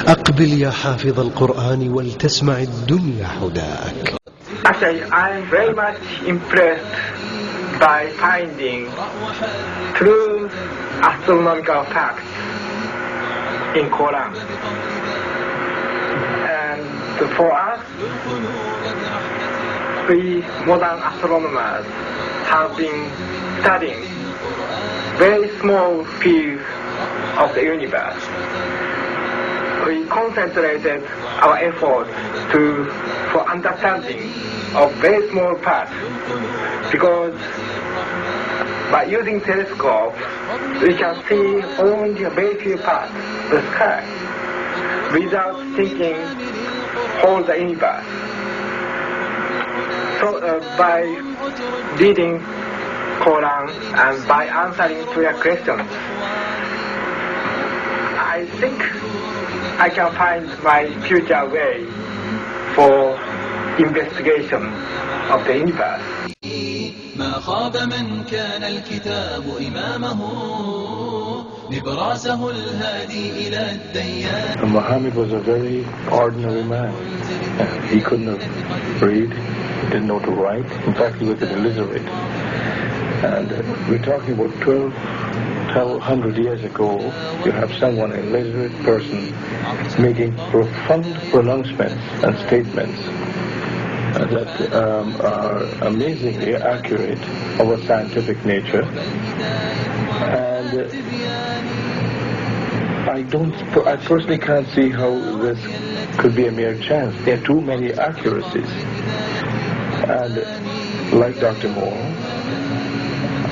أقبل يا حافظ القرآن ولتسمع الدنيا حداك. Actually, I'm very much impressed by finding true astronomical facts in Quran. And for us, we modern astronomers have been studying very small field of the universe. We concentrated our efforts for understanding of very small parts, because by using telescope we can see only a very few parts of the sky without thinking whole the universe. So by reading Quran and by answering to your questions, I think I can find my future way for investigation of the universe. ما خاب من كان الكتاب إمامه نبراسه الهادي إلى الديان. Muhammad was a very ordinary man. He couldn't have read, he didn't know to write. In fact, he was an illiterate. And we're talking about 1,200 years ago. You have someone, an illiterate person, making profound pronouncements and statements that are amazingly accurate of a scientific nature. And I personally can't see how this could be a mere chance. There are too many accuracies. And like Dr. Moore,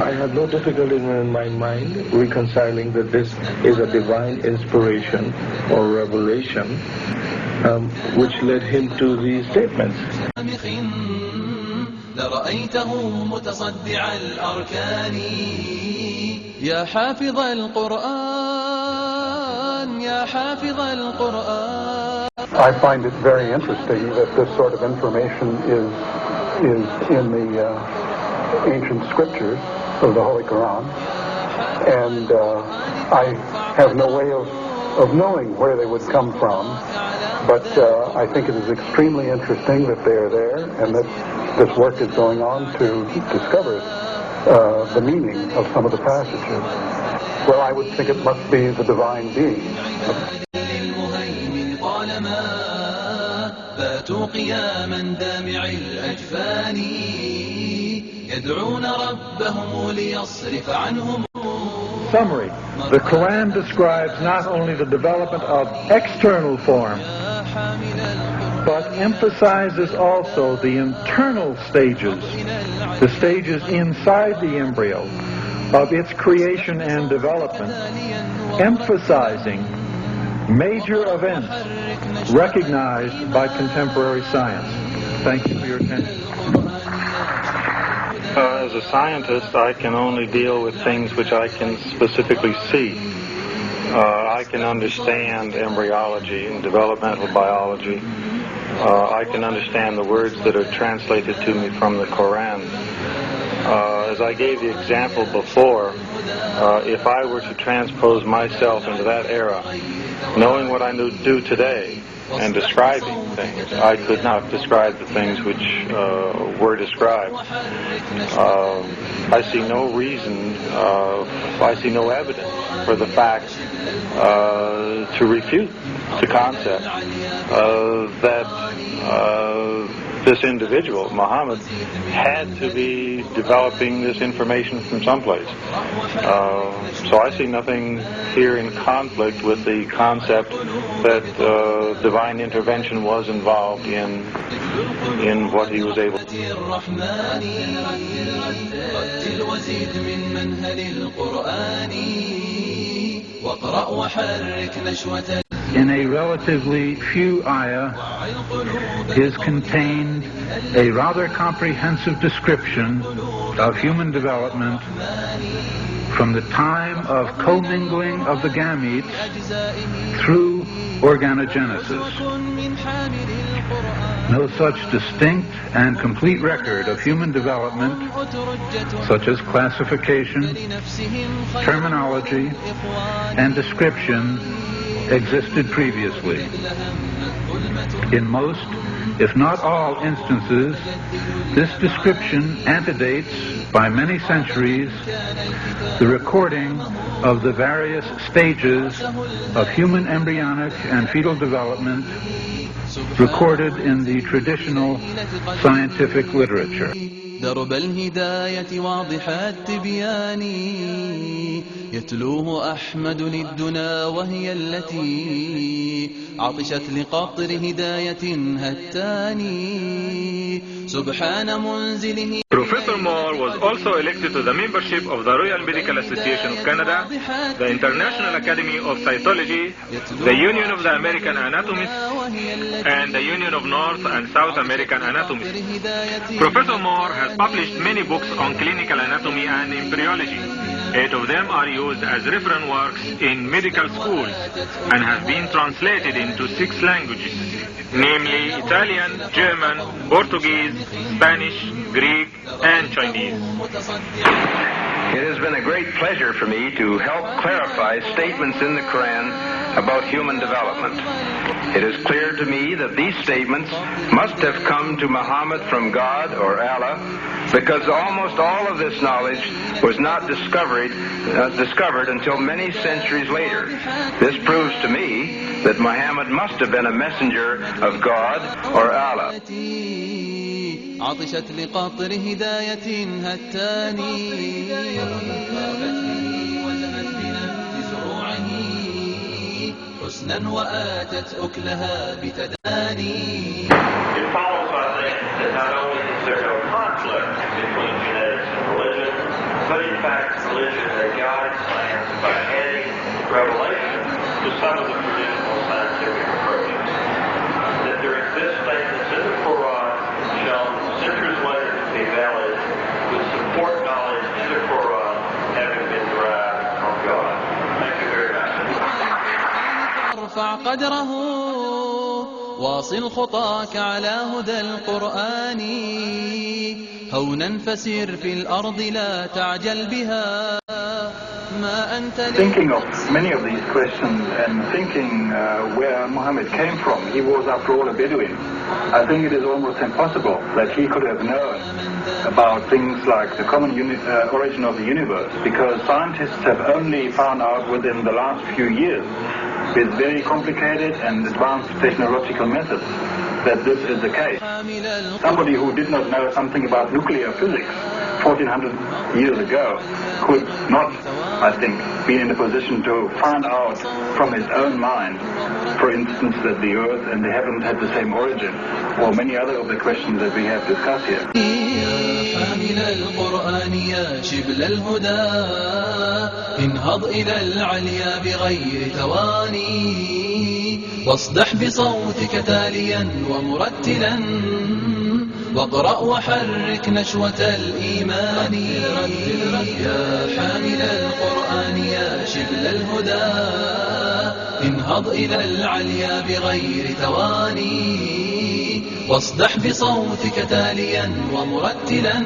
I have no difficulty in my mind reconciling that this is a divine inspiration or revelation which led him to these statements. لرأيته متصدع الأركان يا حافظ القرآن يا حافظ القرآن. I find it very interesting that this sort of information is in the ancient scriptures of the Holy Quran, and I have no way of knowing where they would come from, but I think it is extremely interesting that they are there and that this work is going on to discover the meaning of some of the passages. Well, I would think it must be the divine being. باتوا قياما دامع الأجفان يدعون ربهم ليصرف عنهم. Summary. The Quran describes not only the development of external form, but emphasizes also the internal stages, the stages inside the embryo of its creation and development, emphasizing major events recognized by contemporary science. Thank you for your attention. As a scientist, I can only deal with things which I can specifically see. I can understand embryology and developmental biology. I can understand the words that are translated to me from the Quran. As I gave the example before, if I were to transpose myself into that era, knowing what I do today and describing things, I could not describe the things which were described. I see no reason, I see no evidence for the fact to refute the concept that this individual, Muhammad, had to be developing this information from someplace. So I see nothing here in conflict with the concept that divine intervention was involved in what he was able to do. In a relatively few ayah is contained a rather comprehensive description of human development from the time of commingling of the gametes through organogenesis. No such distinct and complete record of human development, such as classification, terminology, and description, existed previously. In most, if not all instances, this description antedates by many centuries the recording of the various stages of human embryonic and fetal development recorded in the traditional scientific literature. درب الهداية واضح التبيان يتلوه أحمد الدنا وهي التي عطشت لقطر هداية هتاني سبحان منزله. Professor Moore was also elected to the membership of the Royal Medical Association of Canada, the International Academy of Cytology, the Union of the American Anatomists, and the Union of North and South American Anatomists. Professor Moore has published many books on clinical anatomy and embryology. 8 of them are used as reference works in medical schools and have been translated into 6 languages, namely Italian, German, Portuguese, Spanish, Greek, and Chinese. It has been a great pleasure for me to help clarify statements in the Quran about human development. It is clear to me that these statements must have come to Muhammad from God or Allah, because almost all of this knowledge was not discovered until many centuries later. This proves to me that Muhammad must have been a messenger of God or Allah. عطشت لقطر هداية هتاني وزهت بنبت زروعه حسنا وآتت أكلها بتداني. It follows, I think, that not only is there no conflict between genetics and religion, but in fact religion has guided science by adding revelation to some of the traditional scientific approaches. That there exist statements in the Quran shown centuries later to be valid would support knowledge in the Quran having been derived from God. Thank you very much. ارفع قدره واصل خطاك على هدى القرآن هونا فسير في الأرض لا تعجل بها ما أنت. Thinking of many of these questions and thinking where Muhammad came from, he was after all a Bedouin. I think it is almost impossible that he could have known about things like the common origin of the universe, because scientists have only found out within the last few years with very complicated and advanced technological methods that this is the case. Somebody who did not know something about nuclear physics 1400 years ago could not, I think, be in a position to find out from his own mind, for instance, that the earth and the heavens had the same origin, or many other of the questions that we have discussed here. حامل القرآن يا شبل الهدى انهض إلى العليا بغير تواني واصدح بصوتك تاليا ومرتلا واقرأ وحرك نشوة الإيمان يا حامل القرآن يا شبل الهدى انهض إلى العليا بغير تواني واصدح بصوتك تاليا ومرتلا